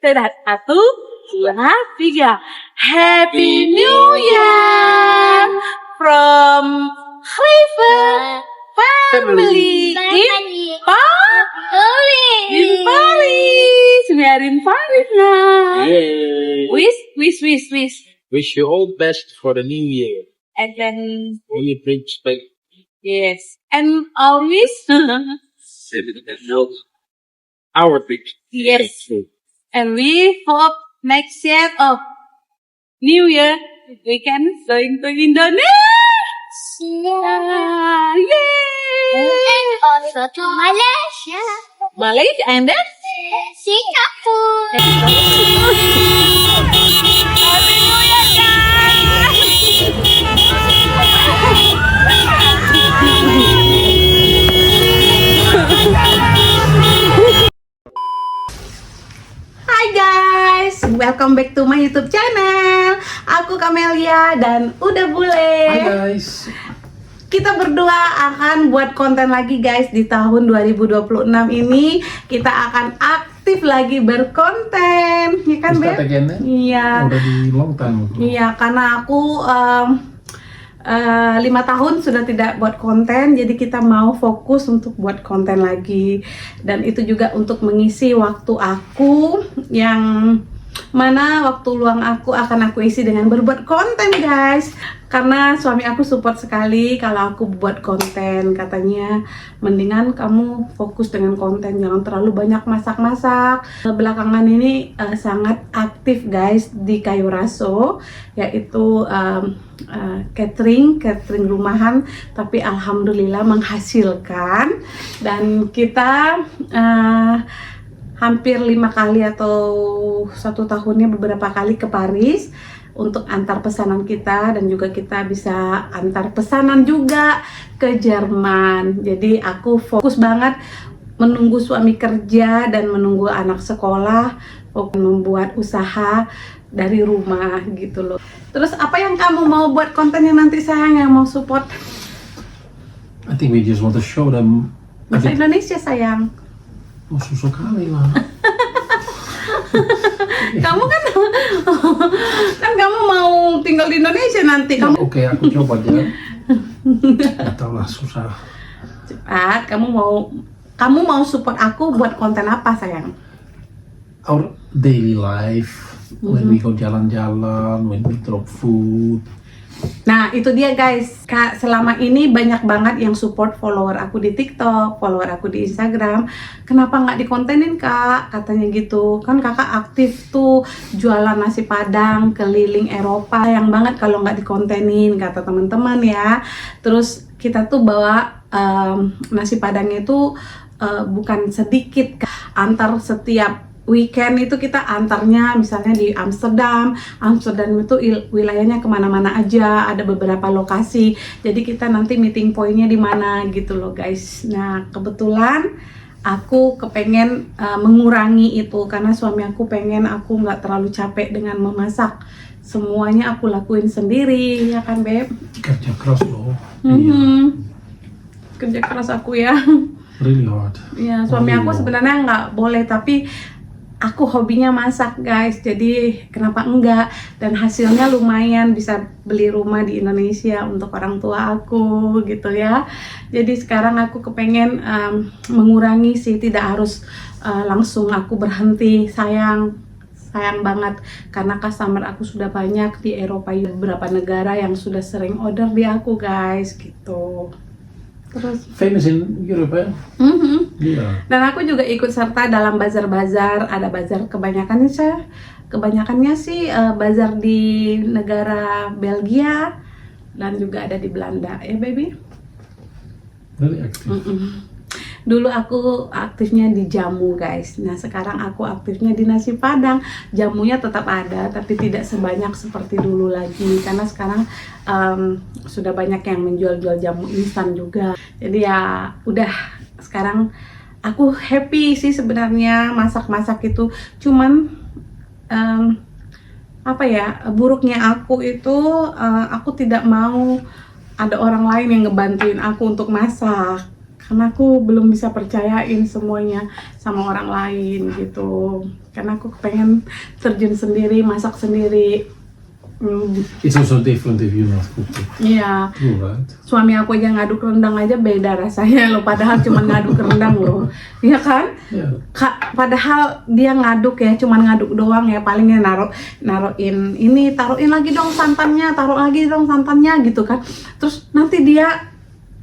Sudah 1, 2, 3. Happy New Year from Clever Family in Paris. We are in Paris now. Yay. Wish. Wish you all the best for the new year. And then, We brings back yes. And our wish. our big. Yes. And we hope next year of New Year we can going to Indonesia. Yay! And also to Malaysia, Malaysia and then Singapore. Happy New Year, Hai guys, welcome back to my YouTube channel. Aku Kamelia dan udah bule. Hi guys. Kita berdua akan buat konten lagi guys di tahun 2026 ini. Kita akan aktif lagi berkonten, ya kan Beb? Iya. Udah di long time. Iya, karena aku 5 tahun sudah tidak buat konten, jadi kita mau fokus untuk buat konten lagi. Dan itu juga untuk mengisi waktu aku yang mana waktu luang aku akan aku isi dengan berbuat konten guys. Karena suami aku support sekali kalau aku buat konten. Katanya mendingan kamu fokus dengan konten, jangan terlalu banyak masak-masak. Belakangan ini sangat aktif guys di Kayu Raso, yaitu catering rumahan, tapi alhamdulillah menghasilkan. Dan kita hampir 5 kali atau 1 tahunnya beberapa kali ke Paris untuk antar pesanan kita, dan juga kita bisa antar pesanan juga ke Jerman. Jadi aku fokus banget menunggu suami kerja dan menunggu anak sekolah, membuat usaha dari rumah gitu loh. Terus apa yang kamu mau buat kontennya nanti sayang, yang mau support? I think we just want to show them. Bahasa Indonesia sayang. Oh, susah kali lah. Kamu kan kamu mau tinggal di Indonesia nanti. Kamu Oke, aku coba aja. Gak tau lah, susah. cepat. Kamu mau support aku buat konten apa sayang? Our daily life, when we go jalan-jalan, when we drop food. Nah itu dia guys, Kak, selama ini banyak banget yang support follower aku di TikTok, follower aku di Instagram. Kenapa nggak dikontenin Kak? Katanya gitu. Kan kakak aktif tuh jualan nasi padang keliling Eropa. Sayang banget kalau nggak dikontenin, kata teman-teman ya. Terus kita tuh bawa nasi padangnya itu bukan sedikit Kak. Antar setiap weekend itu kita antarnya misalnya di Amsterdam itu wilayahnya kemana-mana aja, ada beberapa lokasi. Jadi kita nanti meeting pointnya di mana gitu loh guys. Nah kebetulan aku kepengen mengurangi itu, karena suami aku pengen aku nggak terlalu capek dengan memasak. Semuanya aku lakuin sendiri, ya kan Beb? Kerja keras loh. Kerja keras aku ya. Really hard. Ya suami aku sebenarnya nggak boleh, tapi aku hobinya masak guys, jadi kenapa enggak. Dan hasilnya lumayan, bisa beli rumah di Indonesia untuk orang tua aku gitu ya. Jadi sekarang aku kepengen mengurangi sih, tidak harus langsung aku berhenti. Sayang banget karena customer aku sudah banyak di Eropa, beberapa negara yang sudah sering order di aku guys gitu. Terus Famous in Europe ya? Iya. dan aku juga ikut serta dalam bazar-bazar. Ada bazar kebanyakannya sih bazar di negara Belgia dan juga ada di Belanda ya baby. Really active. Dulu aku aktifnya di jamu guys. Nah sekarang aku aktifnya di nasi padang. Jamunya tetap ada tapi tidak sebanyak seperti dulu lagi, karena sekarang sudah banyak yang menjual jamu instan juga. Jadi ya udah, sekarang aku happy sih sebenarnya masak-masak itu. Cuman buruknya aku itu aku tidak mau ada orang lain yang ngebantuin aku untuk masak, karena aku belum bisa percayain semuanya sama orang lain gitu. karena aku pengen terjun sendiri, masak sendiri. It's also different if you're not cooking. Iya, True, right? suami aku aja ngaduk rendang aja beda rasanya loh, padahal cuma ngaduk rendang loh, iya kan? Yeah. Padahal dia ngaduk ya, cuman ngaduk doang ya, palingnya naruhin ini, taruhin lagi dong santannya, taruh lagi dong santannya gitu kan. Terus nanti dia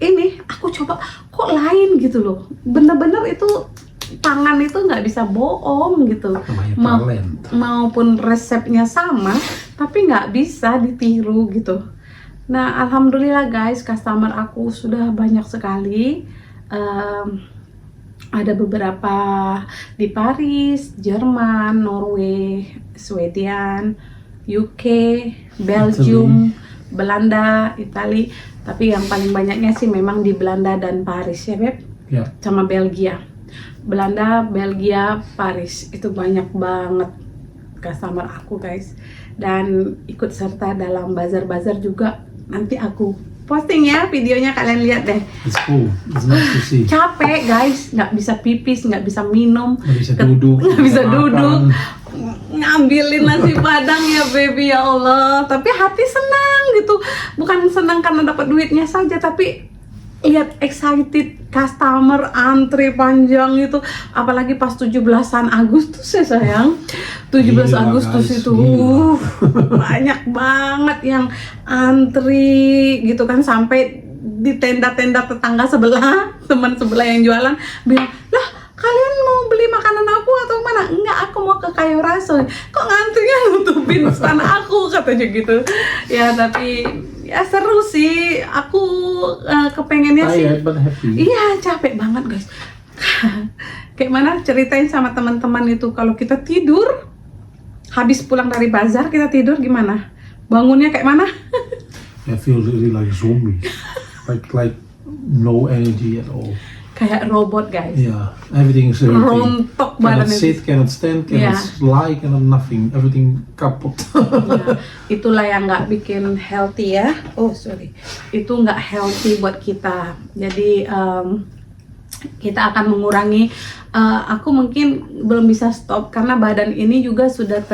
ini, aku coba kok lain gitu loh, bener-bener itu tangan itu nggak bisa bohong gitu. Namanya Ma- talent. maupun resepnya sama tapi nggak bisa ditiru gitu. Nah, alhamdulillah guys, customer aku sudah banyak sekali. Ada beberapa di Paris, Jerman, Norway, Swedia, UK, Belgium, Belanda, Italia. Tapi yang paling banyaknya sih memang di Belanda dan Paris ya Beb, Yeah. sama Belgia. Belanda, Belgia, Paris, itu banyak banget customer aku guys. Dan ikut serta dalam bazar-bazar juga. Nanti aku posting ya videonya, kalian lihat deh. It's cool. It's nice to see. Capek guys, nggak bisa pipis, nggak bisa minum, Nggak bisa duduk. nggak bisa makan. duduk, ngambilin nasi padang ya baby, ya Allah. Tapi hati senang gitu, bukan senang karena dapat duitnya saja, tapi lihat excited customer antri panjang itu, apalagi pas 17-an Agustus ya sayang. 17 Gila, Agustus guys, itu gila. banyak banget yang antri gitu kan, sampai di tenda-tenda tetangga sebelah, teman sebelah yang jualan bilang, "Lah, kalian mau beli makanan aku atau mana?" "Enggak, aku mau ke Kayu Raso." "Kok ngantrinya nutupin stand aku?" katanya gitu. Ya tapi ya seru sih, aku kepengennya sih. Tired but happy. Iya, capek banget guys. Kayak mana, ceritain sama teman-teman itu, kalau kita tidur habis pulang dari bazar, kita tidur gimana? Bangunnya kayak mana? I feel really like a zombie. like no energy at all. Kayak robot guys. Yeah, everything is hurting. Rontok Cannot badannya. sit, cannot stand, cannot Yeah. lie, cannot nothing. Everything kapot. Ya, itulah yang nggak bikin healthy ya. Oh sorry, itu nggak healthy buat kita. Jadi kita akan mengurangi. Aku mungkin belum bisa stop karena badan ini juga sudah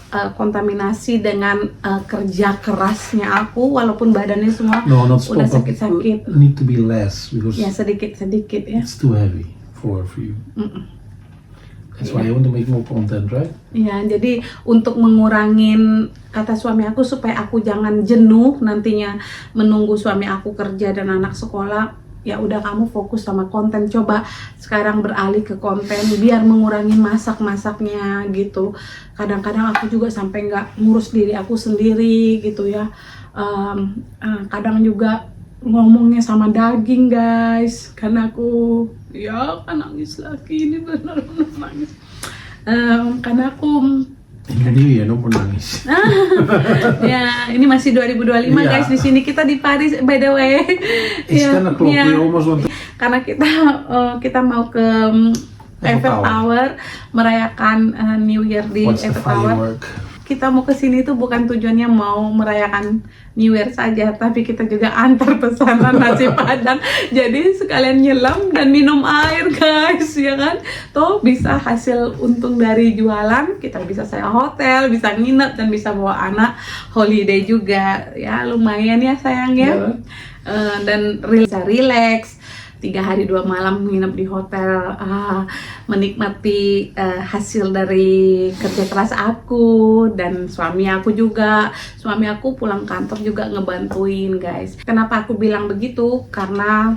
terkontaminasi dengan kerja kerasnya aku. Walaupun badannya semua No, not stop. udah but sakit-sakit. Need to be less because Ya sedikit-sedikit ya. it's too heavy for you. That's why I want to make more content, right? Ya, jadi untuk mengurangin, kata suami aku, supaya aku jangan jenuh nantinya menunggu suami aku kerja dan anak sekolah, ya udah kamu fokus sama konten. Coba sekarang beralih ke konten biar mengurangi masak-masaknya gitu. Kadang-kadang aku juga sampai nggak ngurus diri aku sendiri gitu ya. Kadang juga ngomongnya sama daging guys, karena aku ya kan nangis lagi, ini benar-benar nangis. Karena aku Ini ya, no menangis. ya ini masih 2025 Iya. guys, di sini kita di Paris by the way. It's Ya, 10 o'clock, ya. we almost want to... Karena kita mau ke Eiffel Eiffel Tower merayakan New Year di Watch the Eiffel Tower. firework. Kita mau ke sini tuh bukan tujuannya mau merayakan New Year saja, tapi kita juga antar pesanan nasi padang. Jadi sekalian nyelam dan minum air guys, ya kan? Tuh bisa hasil untung dari jualan, kita bisa sewa hotel, bisa nginep dan bisa bawa anak holiday juga. Ya lumayan ya sayang ya. Dan bisa relax. 3 hari 2 malam nginep di hotel, menikmati hasil dari kerja keras aku dan suami aku juga. Suami aku pulang kantor juga ngebantuin guys. Kenapa aku bilang begitu? Karena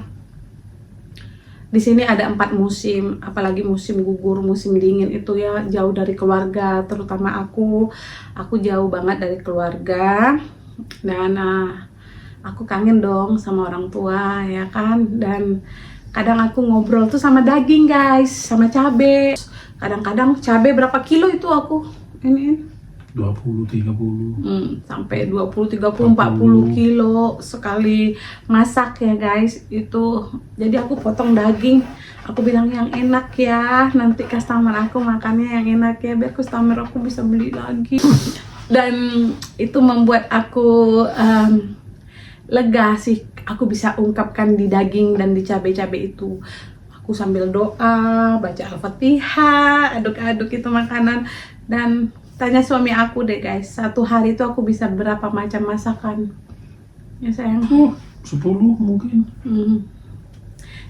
di sini ada 4 musim, apalagi musim gugur, musim dingin itu ya jauh dari keluarga, terutama aku jauh banget dari keluarga dan aku kangen dong sama orang tua ya kan. Dan kadang aku ngobrol tuh sama daging guys, sama cabe. Kadang-kadang cabe berapa kilo itu aku ini 20, 30. sampai 20, 30, 40 kilo sekali masak ya guys itu. Jadi aku potong daging, aku bilang yang enak ya, nanti customer aku makannya yang enak ya, biar customer aku bisa beli lagi. Dan itu membuat aku lega sih, aku bisa ungkapkan di daging dan di cabai-cabai itu. aku sambil doa, baca Al-Fatihah, aduk-aduk itu makanan. Dan tanya suami aku deh guys, satu hari itu aku bisa berapa macam masakan? Ya sayang. 10 mungkin.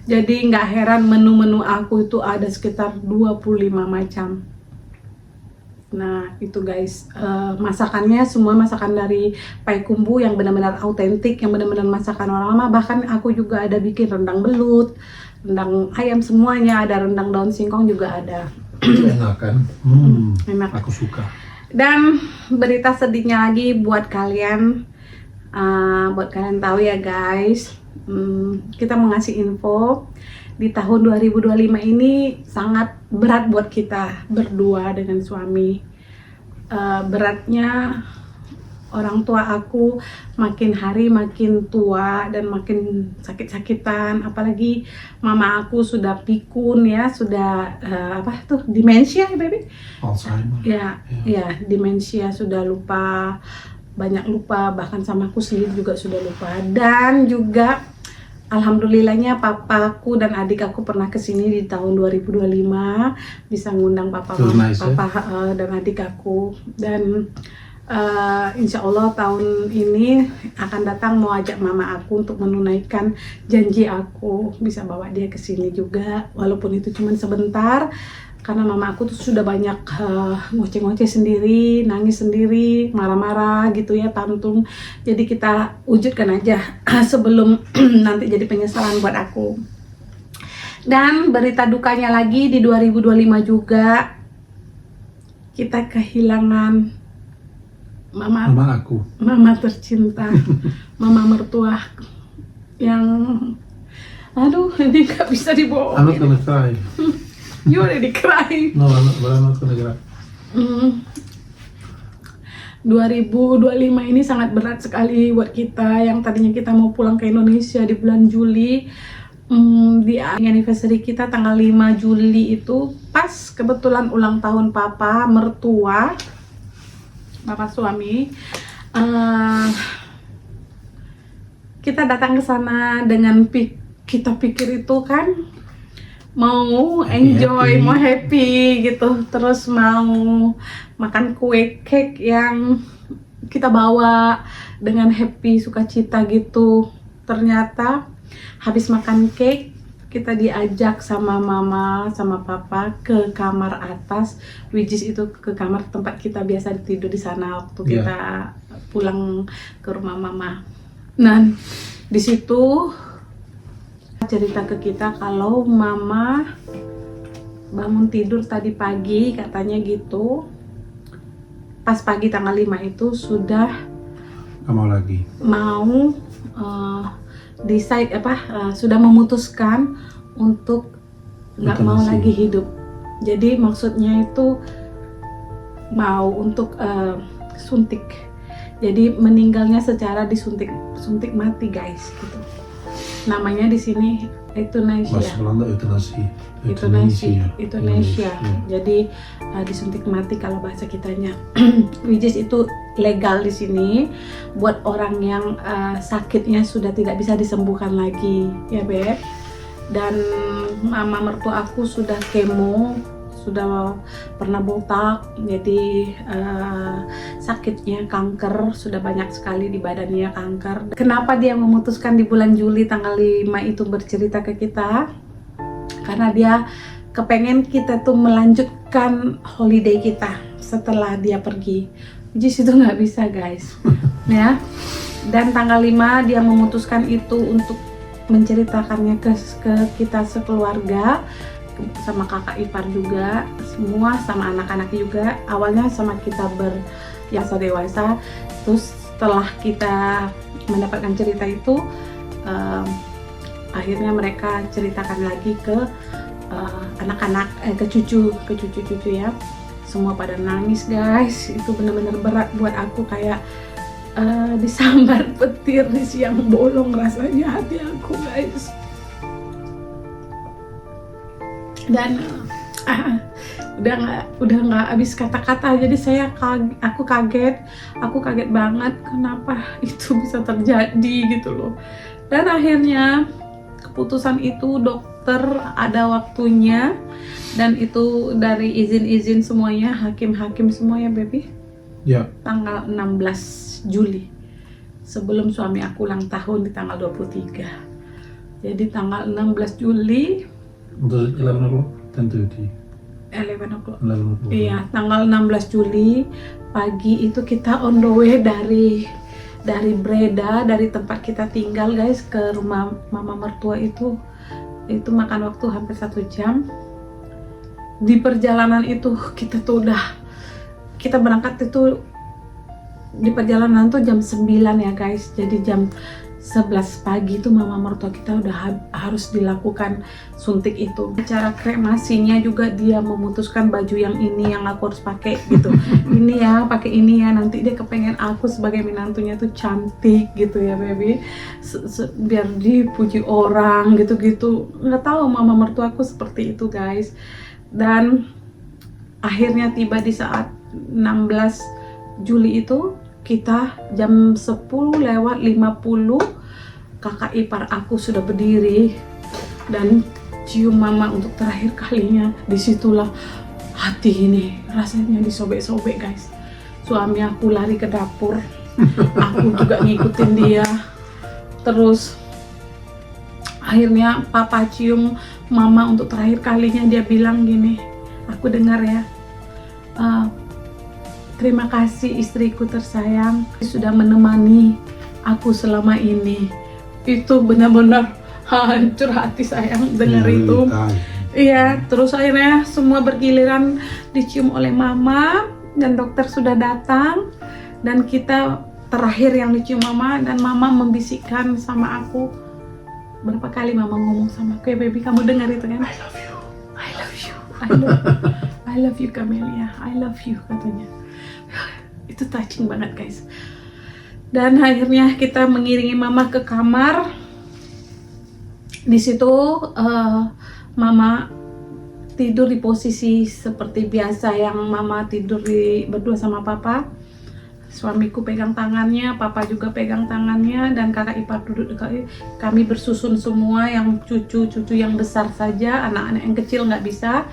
Jadi nggak heran menu-menu aku itu ada sekitar 25 macam. Nah itu guys, masakannya semua masakan dari Payakumbuh yang benar-benar autentik, yang benar-benar masakan orang lama. Bahkan aku juga ada bikin rendang belut, rendang ayam, semuanya ada, rendang daun singkong juga ada. Itu enak kan? Enak. Aku suka. Dan berita sedihnya lagi buat kalian, tahu ya guys, kita mau ngasih info di tahun 2025 ini sangat berat buat kita berdua dengan suami. Beratnya orang tua aku makin hari makin tua dan makin sakit-sakitan, apalagi mama aku sudah pikun ya, sudah demensia ya baby? Alzheimer. Ya, demensia, sudah lupa, banyak lupa, bahkan sama aku sendiri juga sudah lupa. Dan juga alhamdulillahnya papaku dan adik aku pernah kesini di tahun 2025, bisa ngundang papa dan adik aku. Dan insya Allah tahun ini akan datang mau ajak mama aku untuk menunaikan janji aku, bisa bawa dia ke sini juga, walaupun itu cuma sebentar, karena mama aku tuh sudah banyak ngoceh-ngoceh sendiri, nangis sendiri, marah-marah gitu ya, tantrum. Jadi kita wujudkan aja sebelum nanti jadi penyesalan buat aku. Dan berita dukanya lagi di 2025 juga, kita kehilangan mama tercinta, mama mertua yang, aduh ini nggak bisa dibohongin. I'm not gonna cry. You already crying. No, I'm not gonna cry. 2025 ini sangat berat sekali buat kita, yang tadinya kita mau pulang ke Indonesia di bulan Juli. Di anniversary kita tanggal 5 Juli itu pas kebetulan ulang tahun papa mertua, bapak suami. Kita datang ke sana dengan kita pikir itu kan mau enjoy, mau happy gitu, terus mau makan kue cake yang kita bawa dengan happy, sukacita gitu. Ternyata habis makan cake kita diajak sama mama sama papa ke kamar atas, which is itu ke kamar tempat kita biasa tidur di sana waktu kita pulang ke rumah mama. Nah di situ cerita ke kita kalau mama bangun tidur tadi pagi, katanya gitu, pas pagi tanggal 5 itu sudah mau decide sudah memutuskan untuk nggak mau lagi hidup. Jadi maksudnya itu mau untuk suntik. Jadi meninggalnya secara disuntik mati guys gitu. Namanya di sini euthanasia. Bahasa Belanda euthanasia. Jadi disuntik mati kalau bahasa kitanya. Which is itu legal di sini buat orang yang sakitnya sudah tidak bisa disembuhkan lagi, ya Beb. Dan mama mertua aku sudah kemo, sudah pernah botak, jadi sakitnya kanker, sudah banyak sekali di badannya kanker. Kenapa dia memutuskan di bulan Juli tanggal 5 itu bercerita ke kita? Karena dia kepengen kita tuh melanjutkan holiday kita setelah dia pergi. Jadi itu nggak bisa guys, ya. Dan tanggal 5 dia memutuskan itu untuk menceritakannya ke kita sekeluarga, sama kakak ipar juga, semua sama anak-anak juga. Awalnya sama kita dewasa, terus setelah kita mendapatkan cerita itu, akhirnya mereka ceritakan lagi ke anak-anak, ke cucu-cucu ya. Semua pada nangis guys, itu benar-benar berat buat aku, kayak disambar petir di siang bolong rasanya hati aku guys. Dan udah nggak habis kata-kata. Jadi aku kaget banget kenapa itu bisa terjadi gitu loh. Dan akhirnya keputusan itu dokter ada waktunya, dan itu dari izin-izin semuanya, hakim-hakim semuanya baby, Ya, tanggal 16 Juli sebelum suami aku ulang tahun di tanggal 23. Jadi tanggal 16 Juli was it 11 o'clock? 10:30. 11 o'clock. 11 o'clock. Iya, tanggal 16 Juli pagi itu kita on the way dari Breda, dari tempat kita tinggal guys, ke rumah mama mertua itu makan waktu hampir 1 jam. Di perjalanan itu kita berangkat itu di perjalanan tuh jam 9 ya guys. Jadi jam 11 pagi itu mama mertua kita udah harus dilakukan suntik itu. Cara kremasinya juga dia memutuskan baju yang ini yang aku harus pakai gitu. Ini ya, pakai ini ya, nanti dia kepengen aku sebagai menantunya tuh cantik gitu ya baby. Biar dipuji orang gitu-gitu. Nggak tahu mama mertuaku seperti itu guys. Dan akhirnya tiba di saat 16 Juli itu kita jam 10:50 kakak ipar aku sudah berdiri dan cium mama untuk terakhir kalinya. Disitulah hati ini rasanya disobek-sobek guys. Suami aku lari ke dapur, aku juga ngikutin dia. Terus akhirnya papa cium mama untuk terakhir kalinya. Dia bilang gini, aku dengar ya, terima kasih istriku tersayang sudah menemani aku selama ini. Itu benar-benar hancur hati sayang dengar itu. Iya, terus akhirnya semua bergiliran dicium oleh mama dan dokter sudah datang dan kita terakhir yang dicium mama, dan mama membisikkan sama aku. Berapa kali mama ngomong sama aku, ya baby kamu dengar itu kan? I love you, I love you, I love you Camelia, I love you katanya. Itu touching banget guys. Dan akhirnya kita mengiringi mama ke kamar. Di situ mama tidur di posisi seperti biasa yang mama tidur berdua sama papa. Suamiku pegang tangannya, papa juga pegang tangannya, dan kakak ipar duduk dekat. Kami bersusun semua, yang cucu-cucu yang besar saja, anak-anak yang kecil nggak bisa.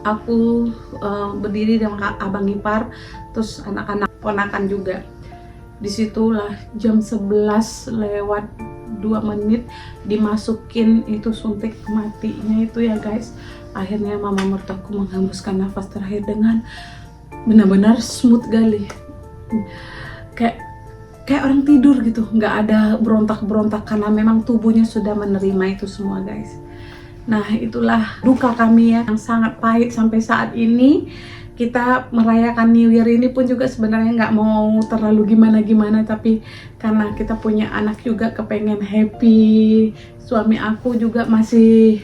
Aku berdiri dengan abang ipar, terus anak-anak ponakan juga. Disitulah jam 11:02 dimasukin itu suntik matinya itu ya guys. Akhirnya mama mertuaku menghembuskan nafas terakhir dengan benar-benar smooth kali, kayak orang tidur gitu, nggak ada berontak-berontak karena memang tubuhnya sudah menerima itu semua guys. Nah itulah duka kami ya, yang sangat pahit sampai saat ini. Kita merayakan New Year ini pun juga sebenarnya nggak mau terlalu gimana-gimana, tapi karena kita punya anak juga kepengen happy. Suami aku juga masih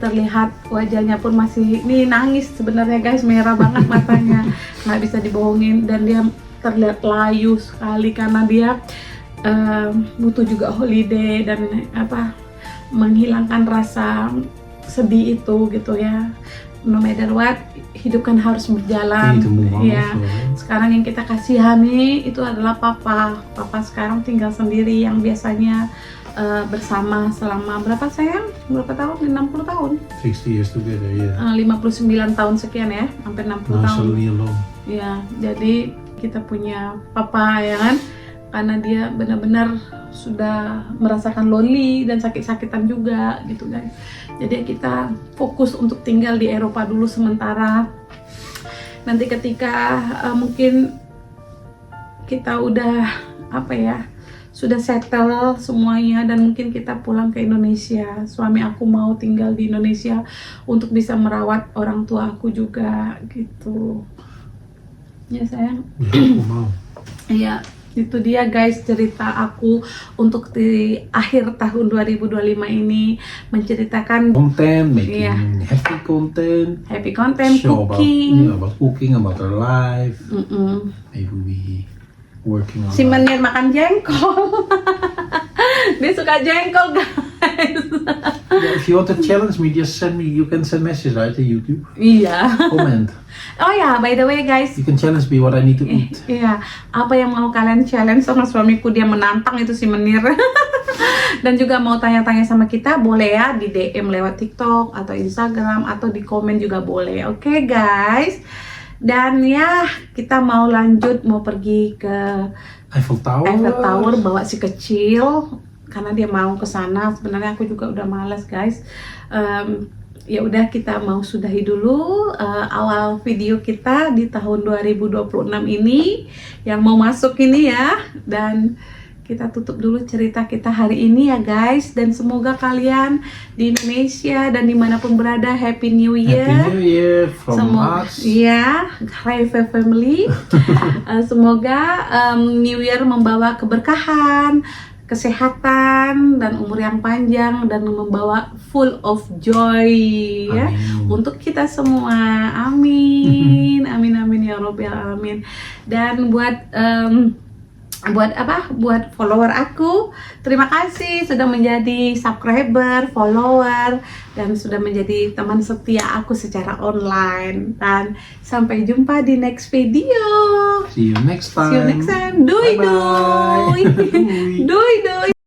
terlihat wajahnya pun masih nangis sebenarnya guys, merah banget matanya, nggak bisa dibohongin, dan dia terlihat layu sekali karena dia butuh juga holiday dan menghilangkan rasa sedih itu gitu ya. No matter what, hidup kan harus berjalan. Ya, sekarang yang kita kasihani itu adalah papa sekarang tinggal sendiri, yang biasanya bersama selama berapa sayang? Berapa tahun? 60 tahun? 60 years together, yeah. 59 tahun sekian ya, hampir 60 tahun. Alone. Ya, jadi kita punya papa ya kan, karena dia benar-benar sudah merasakan lonely dan sakit-sakitan juga gitu guys. Jadi kita fokus untuk tinggal di Eropa dulu sementara. Nanti ketika mungkin kita udah sudah settle semuanya dan mungkin kita pulang ke Indonesia. Suami aku mau tinggal di Indonesia untuk bisa merawat orang tua aku juga gitu. Ya sayang. Ya, aku mau. Iya, itu dia guys cerita aku untuk di akhir tahun 2025 ini, menceritakan Content, making happy content, show cooking. about cooking, about our life. Maybe we working on Si Menir makan jengkol. Dia suka jengkol guys. guys. Yeah, if you want to challenge me, just send me. You can send message right to YouTube. Iya. Comment. Oh ya, by the way guys, You can challenge me what I need to eat. iya, apa yang mau kalian challenge sama suamiku, dia menantang itu si Menir. Dan juga mau tanya-tanya sama kita, boleh ya di DM lewat TikTok atau Instagram atau di komen juga boleh. Oke guys. Dan ya, kita mau lanjut, mau pergi ke Eiffel Tower. Eiffel Tower bawa si kecil karena dia mau ke sana. Sebenarnya aku juga udah malas guys. Ya udah, kita mau sudahi dulu awal video kita di tahun 2026 ini yang mau masuk ini ya, dan kita tutup dulu cerita kita hari ini ya guys. Dan semoga kalian di Indonesia dan dimanapun berada, Happy New Year. Happy New Year from us. Iya, Raife Family. Semoga New Year membawa keberkahan, kesehatan, dan umur yang panjang, dan membawa full of joy ya untuk kita semua. Amin. Amin amin ya robbal alamin. Dan buat follower aku, terima kasih sudah menjadi subscriber, follower, dan sudah menjadi teman setia aku secara online. Dan sampai jumpa di next video. See you next time. See you next time. Doi Bye-bye. doi. Doi doi.